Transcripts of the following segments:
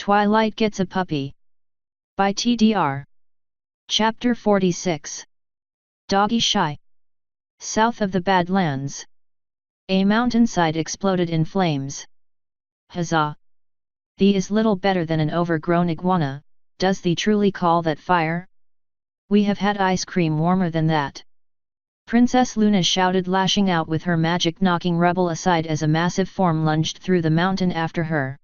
Twilight Gets a Puppy. By TDR. Chapter 46. Doggy Shy. South of the Badlands. A mountainside exploded in flames. Huzzah! Thee is little better than an overgrown iguana, does thee truly call that fire? We have had ice cream warmer than that. Princess Luna shouted, lashing out with her magic, knocking rubble aside as a massive form lunged through the mountain after her.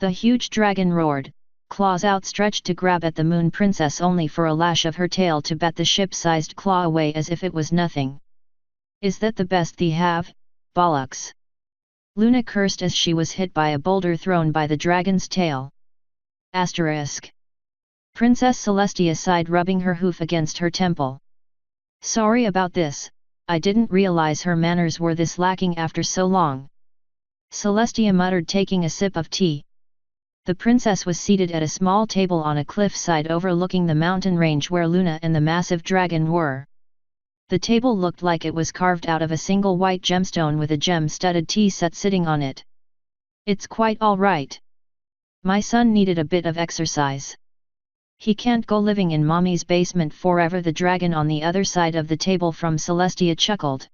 The huge dragon roared, claws outstretched to grab at the Moon Princess, only for a lash of her tail to bat the ship-sized claw away as if it was nothing. Is that the best thee have, bollocks? Luna cursed as she was hit by a boulder thrown by the dragon's tail. Asterisk. Princess Celestia sighed, rubbing her hoof against her temple. Sorry about this, I didn't realize her manners were this lacking after so long. Celestia muttered, taking a sip of tea. The princess was seated at a small table on a cliffside overlooking the mountain range where Luna and the massive dragon were. The table looked like it was carved out of a single white gemstone with a gem-studded tea set sitting on it. It's quite all right. My son needed a bit of exercise. He can't go living in mommy's basement forever. The dragon on the other side of the table from Celestia chuckled.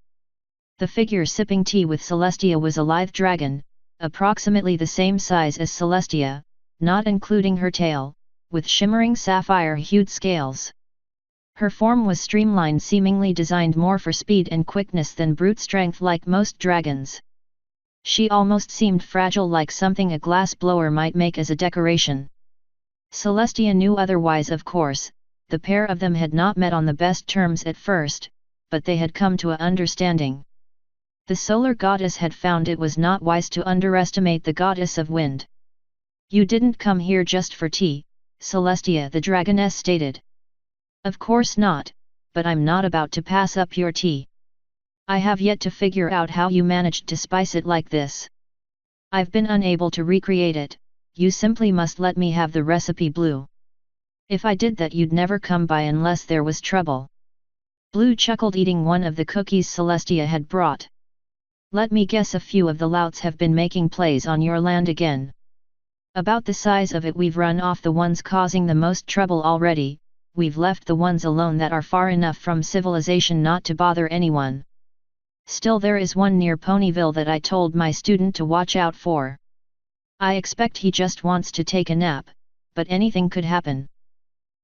The figure sipping tea with Celestia was a lithe dragon, approximately the same size as Celestia, not including her tail, with shimmering sapphire-hued scales. Her form was streamlined, seemingly designed more for speed and quickness than brute strength like most dragons. She almost seemed fragile, like something a glass blower might make as a decoration. Celestia knew otherwise, of course. The pair of them had not met on the best terms at first, but they had come to an understanding. The solar goddess had found it was not wise to underestimate the goddess of wind. You didn't come here just for tea, Celestia, the dragoness stated. Of course not, but I'm not about to pass up your tea. I have yet to figure out how you managed to spice it like this. I've been unable to recreate it. You simply must let me have the recipe, Blue. If I did that, you'd never come by unless there was trouble. Blue chuckled, eating one of the cookies Celestia had brought. Let me guess, a few of the louts have been making plays on your land again. About the size of it. We've run off the ones causing the most trouble already. We've left the ones alone that are far enough from civilization not to bother anyone. Still, there is one near Ponyville that I told my student to watch out for. I expect he just wants to take a nap, but anything could happen.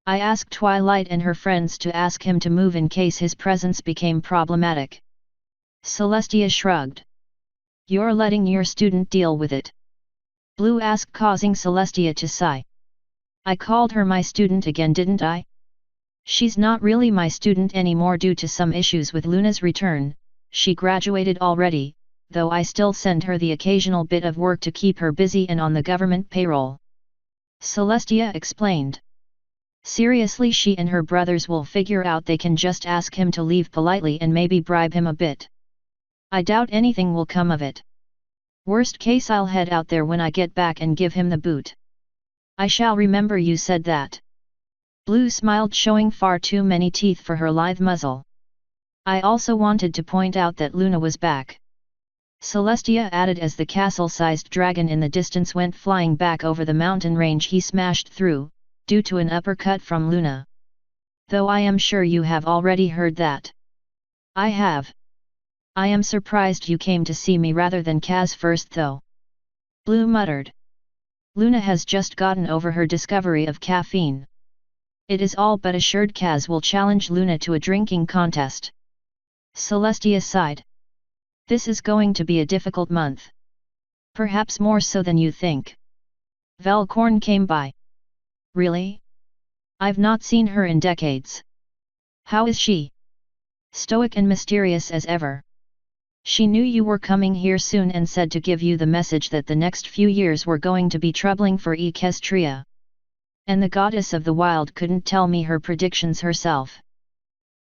I asked Twilight and her friends to ask him to move in case his presence became problematic. Celestia shrugged. You're letting your student deal with it? Blue asked, causing Celestia to sigh. I called her my student again, didn't I? She's not really my student anymore due to some issues with Luna's return. She graduated already, though I still send her the occasional bit of work to keep her busy and on the government payroll. Celestia explained. Seriously, she and her brothers will figure out. They can just ask him to leave politely and maybe bribe him a bit. I doubt anything will come of it. Worst case, I'll head out there when I get back and give him the boot. I shall remember you said that. Blue smiled, showing far too many teeth for her lithe muzzle. I also wanted to point out that Luna was back. Celestia added as the castle-sized dragon in the distance went flying back over the mountain range he smashed through, due to an uppercut from Luna. Though I am sure you have already heard that. I have. I am surprised you came to see me rather than Kaz first, though. Blue muttered. Luna has just gotten over her discovery of caffeine. It is all but assured Kaz will challenge Luna to a drinking contest. Celestia sighed. This is going to be a difficult month. Perhaps more so than you think. Velcorn came by. Really? I've not seen her in decades. How is she? Stoic and mysterious as ever. She knew you were coming here soon and said to give you the message that the next few years were going to be troubling for Equestria. And the goddess of the wild couldn't tell me her predictions herself.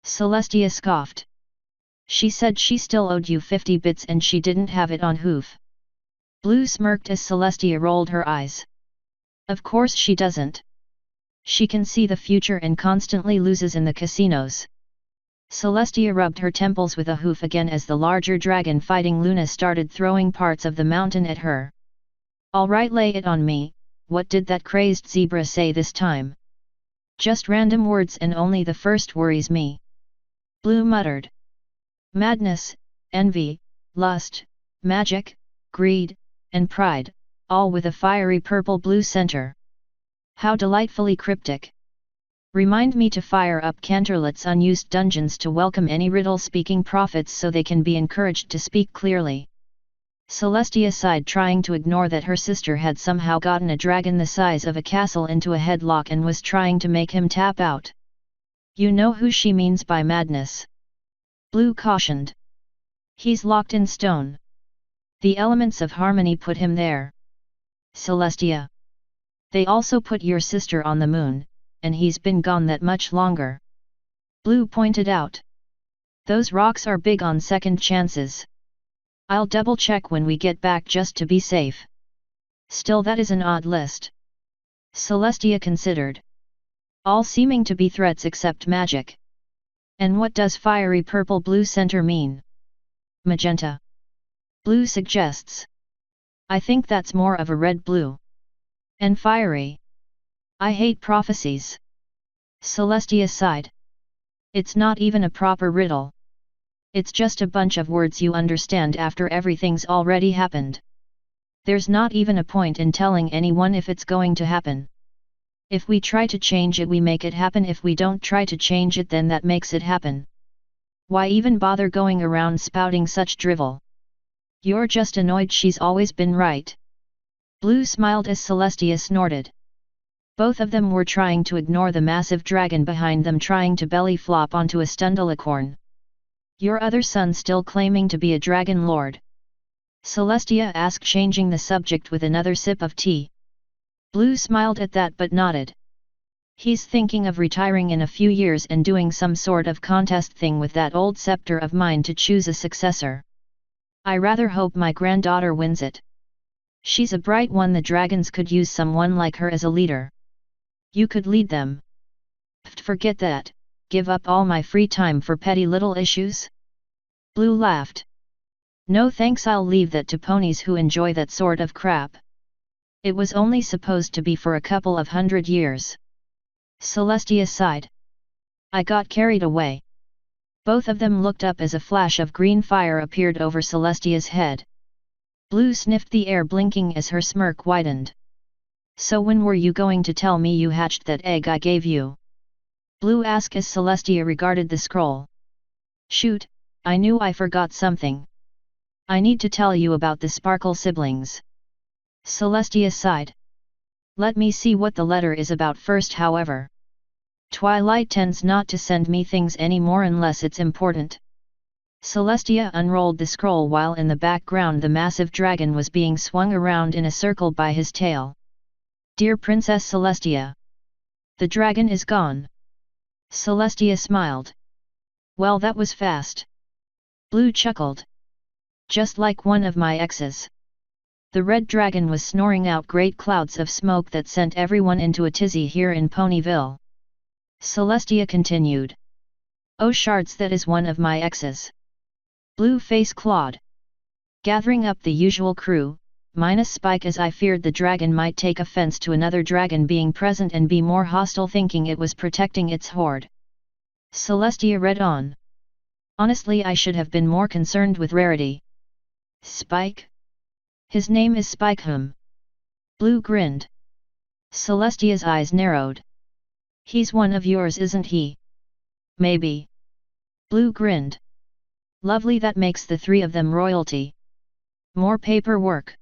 Celestia scoffed. She said she still owed you 50 bits and she didn't have it on hoof. Blue smirked as Celestia rolled her eyes. Of course she doesn't. She can see the future and constantly loses in the casinos. Celestia rubbed her temples with a hoof again as the larger dragon fighting Luna started throwing parts of the mountain at her. All right, lay it on me, what did that crazed zebra say this time? Just random words and only the first worries me. Blue muttered. Madness, envy, lust, magic, greed, and pride, all with a fiery purple-blue center. How delightfully cryptic. Remind me to fire up Canterlot's unused dungeons to welcome any riddle-speaking prophets so they can be encouraged to speak clearly. Celestia sighed, trying to ignore that her sister had somehow gotten a dragon the size of a castle into a headlock and was trying to make him tap out. You know who she means by madness. Blue cautioned. He's locked in stone. The elements of harmony put him there. Celestia. They also put your sister on the moon, and he's been gone that much longer. Blue pointed out. Those rocks are big on second chances. I'll double check when we get back just to be safe. Still, that is an odd list. Celestia considered. All seeming to be threats except magic. And what does fiery purple-blue center mean? Magenta. Blue suggests. I think that's more of a red-blue. And fiery. I hate prophecies. Celestia sighed. It's not even a proper riddle. It's just a bunch of words you understand after everything's already happened. There's not even a point in telling anyone if it's going to happen. If we try to change it, we make it happen. If we don't try to change it, then that makes it happen. Why even bother going around spouting such drivel? You're just annoyed she's always been right. Blue smiled as Celestia snorted. Both of them were trying to ignore the massive dragon behind them, trying to belly flop onto a stundalicorn. Your other son still claiming to be a dragon lord? Celestia asked, changing the subject with another sip of tea. Blue smiled at that but nodded. He's thinking of retiring in a few years and doing some sort of contest thing with that old scepter of mine to choose a successor. I rather hope my granddaughter wins it. She's a bright one. The dragons could use someone like her as a leader. You could lead them. Forget that, give up all my free time for petty little issues? Blue laughed. No thanks, I'll leave that to ponies who enjoy that sort of crap. It was only supposed to be for a couple of 100 years. Celestia sighed. I got carried away. Both of them looked up as a flash of green fire appeared over Celestia's head. Blue sniffed the air, blinking as her smirk widened. So when were you going to tell me you hatched that egg I gave you? Blue asked as Celestia regarded the scroll. Shoot, I knew I forgot something. I need to tell you about the Sparkle siblings. Celestia sighed. Let me see what the letter is about first. However, Twilight tends not to send me things anymore unless it's important. Celestia unrolled the scroll while in the background the massive dragon was being swung around in a circle by his tail. Dear Princess Celestia. The dragon is gone. Celestia smiled. Well, that was fast. Blue chuckled. Just like one of my exes. The red dragon was snoring out great clouds of smoke that sent everyone into a tizzy here in Ponyville. Celestia continued. Oh shards, that is one of my exes. Blue face clawed. Gathering up the usual crew, minus Spike, as I feared the dragon might take offense to another dragon being present and be more hostile, thinking it was protecting its horde. Celestia read on. Honestly, I should have been more concerned with rarity. Spike? His name is Spikeham. Blue grinned. Celestia's eyes narrowed. He's one of yours, isn't he? Maybe. Blue grinned. Lovely, that makes the three of them royalty. More paperwork.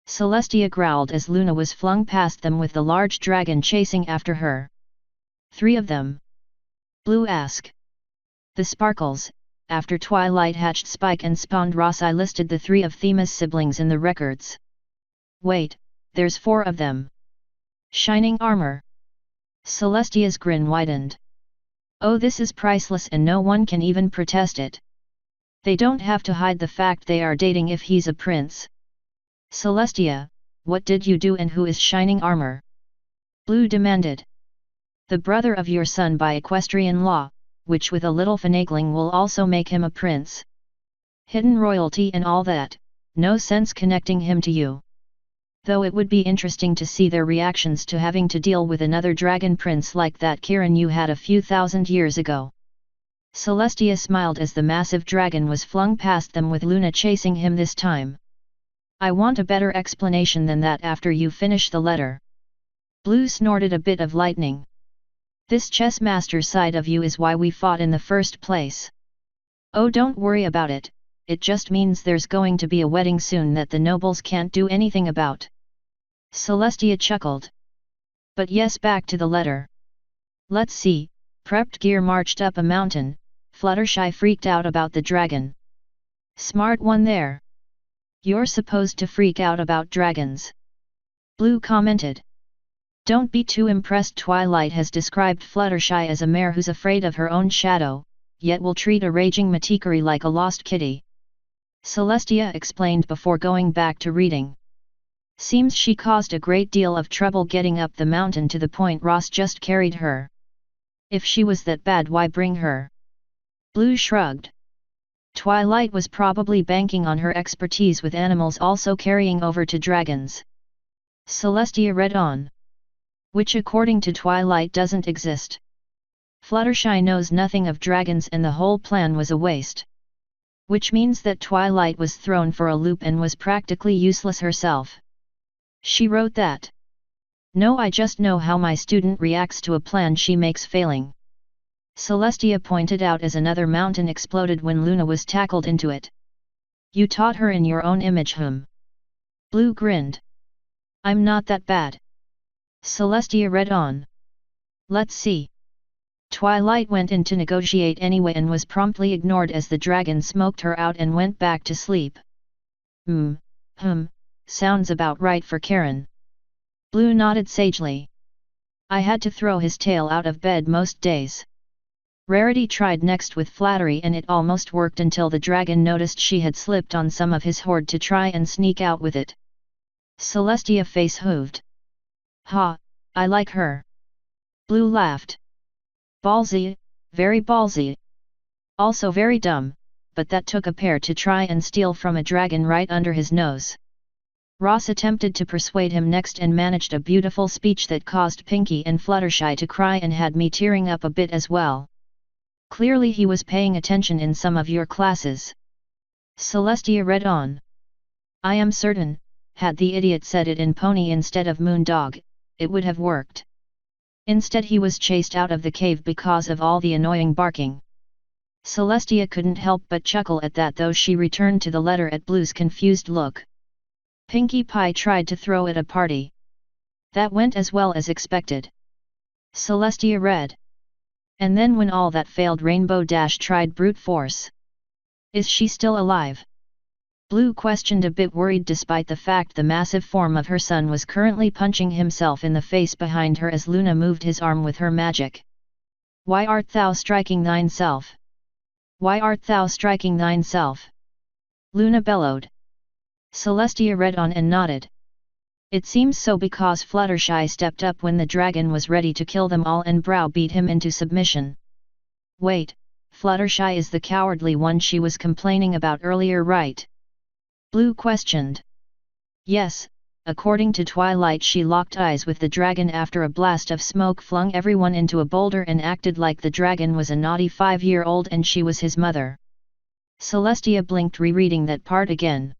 Celestia growled as Luna was flung past them with the large dragon chasing after her. Three of them? Blue asked. The Sparkles. After Twilight hatched Spike and spawned Ross, I listed the three of Themis siblings in the records. Wait, there's four of them. Shining armor. Celestia's grin widened. Oh, this is priceless and no one can even protest it. They don't have to hide the fact they are dating if he's a prince. Celestia, what did you do and who is Shining Armor? Blue demanded. The brother of your son by equestrian law, which with a little finagling will also make him a prince. Hidden royalty and all that, no sense connecting him to you. though it would be interesting to see their reactions to having to deal with another dragon prince like that Kiran you had a few thousand years ago. Celestia smiled as the massive dragon was flung past them with Luna chasing him this time. I want a better explanation than that after you finish the letter. Blue snorted a bit of lightning. This chess master side of you is why we fought in the first place. Oh, don't worry about it, it just means there's going to be a wedding soon that the nobles can't do anything about. Celestia chuckled. But yes, back to the letter. Let's see. Prepped Gear marched up a mountain. Fluttershy freaked out about the dragon. Smart one there. You're supposed to freak out about dragons. Blue commented. Don't be too impressed. Twilight has described Fluttershy as a mare who's afraid of her own shadow, yet will treat a raging Matikari like a lost kitty. Celestia explained before going back to reading. Seems she caused a great deal of trouble getting up the mountain to the point Ross just carried her. If she was that bad, why bring her? Blue shrugged. Twilight was probably banking on her expertise with animals also carrying over to dragons. Celestia read on. Which according to Twilight doesn't exist. Fluttershy knows nothing of dragons and the whole plan was a waste. Which means that Twilight was thrown for a loop and was practically useless herself. She wrote that. No, I just know how my student reacts to a plan she makes failing. Celestia pointed out as another mountain exploded when Luna was tackled into it. You taught her in your own image, Blue grinned. I'm not that bad. Celestia read on. Let's see. Twilight went in to negotiate anyway and was promptly ignored as the dragon smoked her out and went back to sleep. Sounds about right for Karen. Blue nodded sagely. I had to throw his tail out of bed most days. Rarity tried next with flattery and it almost worked until the dragon noticed she had slipped on some of his hoard to try and sneak out with it. Celestia face hooved. Ha, I like her. Blue laughed. Ballsy, very ballsy. Also very dumb, but that took a pair to try and steal from a dragon right under his nose. Ross attempted to persuade him next and managed a beautiful speech that caused Pinky and Fluttershy to cry and had me tearing up a bit as well. Clearly he was paying attention in some of your classes. Celestia read on. I am certain, had the idiot said it in pony instead of moondog, it would have worked. Instead he was chased out of the cave because of all the annoying barking. Celestia couldn't help but chuckle at that, though she returned to the letter at Blue's confused look. Pinkie Pie tried to throw it a party. That went as well as expected. Celestia read. And then when all that failed, Rainbow Dash tried brute force. Is she still alive? Blue questioned, a bit worried despite the fact the massive form of her son was currently punching himself in the face behind her as Luna moved his arm with her magic. Why art thou striking thine self? Why art thou striking thine self? Luna bellowed. Celestia read on and nodded. It seems so because Fluttershy stepped up when the dragon was ready to kill them all and browbeat him into submission. Wait, Fluttershy is the cowardly one she was complaining about earlier, right? Blue questioned. Yes, according to Twilight she locked eyes with the dragon after a blast of smoke flung everyone into a boulder and acted like the dragon was a naughty 5-year-old and she was his mother. Celestia blinked, rereading that part again.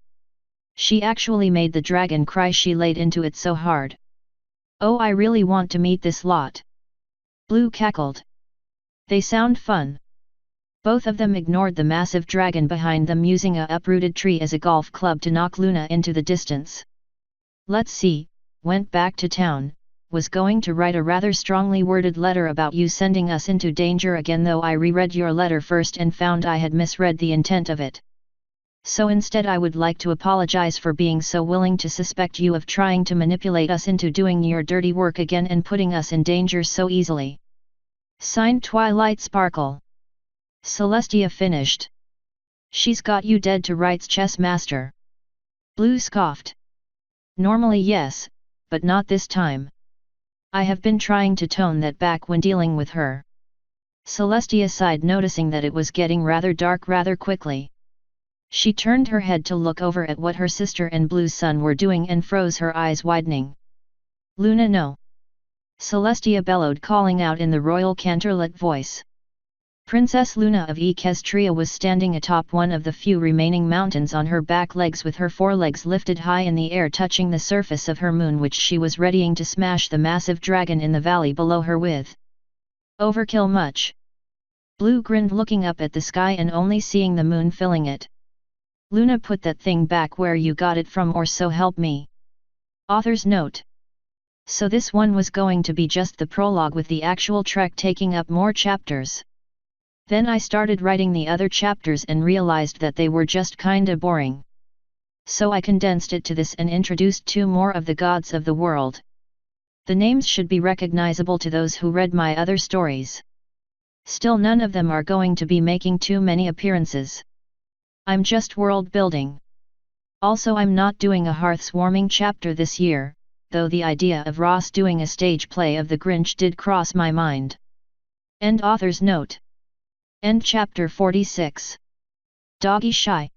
She actually made the dragon cry, she laid into it so hard. Oh, I really want to meet this lot. Blue cackled. They sound fun. Both of them ignored the massive dragon behind them, using a uprooted tree as a golf club to knock Luna into the distance. Let's see, went back to town, was going to write a rather strongly worded letter about you sending us into danger again, though I reread your letter first and found I had misread the intent of it. So instead I would like to apologize for being so willing to suspect you of trying to manipulate us into doing your dirty work again and putting us in danger so easily. Signed, Twilight Sparkle. Celestia finished. She's got you dead to rights, chess master. Blue scoffed. Normally yes, but not this time. I have been trying to tone that back when dealing with her. Celestia sighed, noticing that it was getting rather dark rather quickly. She turned her head to look over at what her sister and Blue Sun were doing and froze her eyes widening. Luna, no! Celestia bellowed, calling out in the royal Canterlet voice. Princess Luna of Equestria was standing atop one of the few remaining mountains on her back legs with her forelegs lifted high in the air touching the surface of her moon, which she was readying to smash the massive dragon in the valley below her with. Overkill much? Blue grinned, looking up at the sky and only seeing the moon filling it. Luna, put that thing back where you got it from, or so help me. Author's note. So this one was going to be just the prologue, with the actual trek taking up more chapters. Then I started writing the other chapters and realized that they were just kinda boring. So I condensed it to this and introduced 2 more of the gods of the world. The names should be recognizable to those who read my other stories. Still, none of them are going to be making too many appearances. I'm just world building. Also, I'm not doing a Hearth's Warming chapter this year, though the idea of Ross doing a stage play of The Grinch did cross my mind. End author's note. End chapter 46. Doggy Shy.